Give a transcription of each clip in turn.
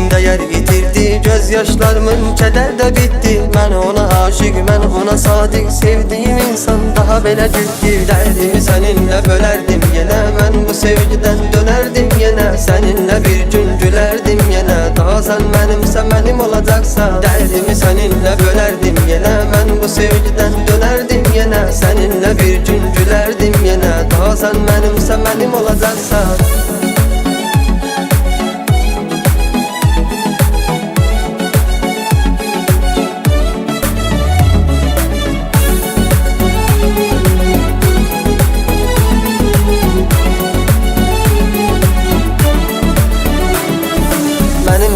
Değer yitirdi, gözyaşlarımın kədərdə bitdi. Mən ona aşık, mən ona sadiq, sevdiğim insan daha belə ciddi. Dərdimi səninlə bölərdim yenə, mən bu sevgidən dönərdim yenə. Səninlə bir gün gülərdim yenə, daha sən mənimsə mənim olacaqsa. Dərdimi səninlə bölərdim yenə, mən bu sevgidən dönərdim yenə. Səninlə bir gün gülərdim yenə, daha sən mənimsə mənim olacaqsa.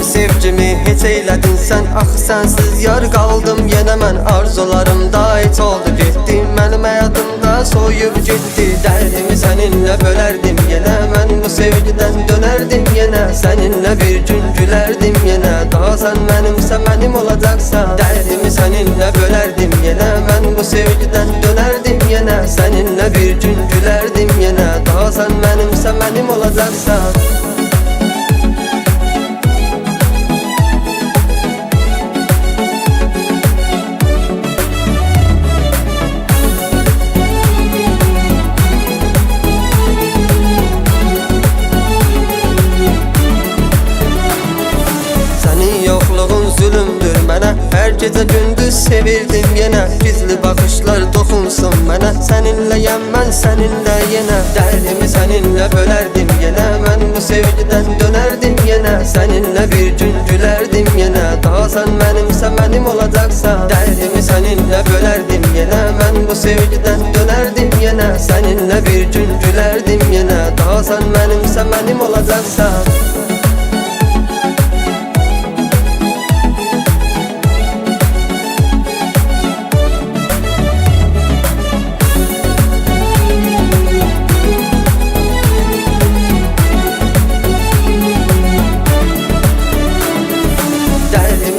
Sevgimi heç eylədin sən, axı sənsiz yar qaldım yenə mən. Arzularımda heç oldu getdi, mənim həyatımda soyub getdi. Dərdimi səninlə bölərdim yenə, mən bu sevgidən dönərdim yenə. Səninlə bir gün gülərdim yenə, daha sən mənimsə mənim olacaqsa. Dərdimi səninlə bölərdim yenə, mən bu sevgidən dönərdim yenə. Səninlə bir gün gülərdim yenə, daha sən mənimsə mənim olacaqsa. Zulümdür mənə, hər gecə gündüz sevirdim yenə. Gizli baxışlar toxunsun mənə, səninləyəm mən səninlə yenə. Dərdimi səninlə bölərdim yenə, mən bu sevgidən dönərdim yenə. Səninlə bir gün gülərdim yenə, daha sən mənimsə mənim olacaqsa. Dərdimi səninlə bölərdim yenə, mən bu sevgidən dönərdim yenə. Səninlə bir gün gülərdim yenə, daha sən mənimsə mənim olacaqsa.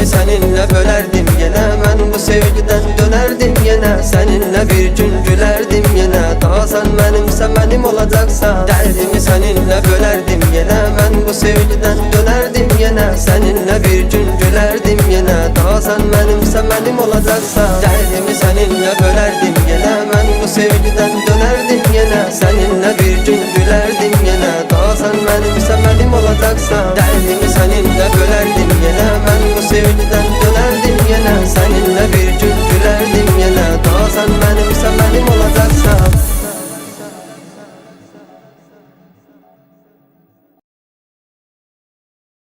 Səninlə bölərdim yenə, mən bu sevgidən dönərdim yenə. Səninlə bir gün gülərdim yenə, daha sən mənimsə mənim olacaqsa. Dərdimi səninlə bölərdim yenə, mən bu sevgidən dönərdim yenə. Səninlə bir gün gülərdim yenə, daha sən mənimsə mənim olacaqsa. Dərdimi səninlə bölərdim yenə, mən bu sevgidən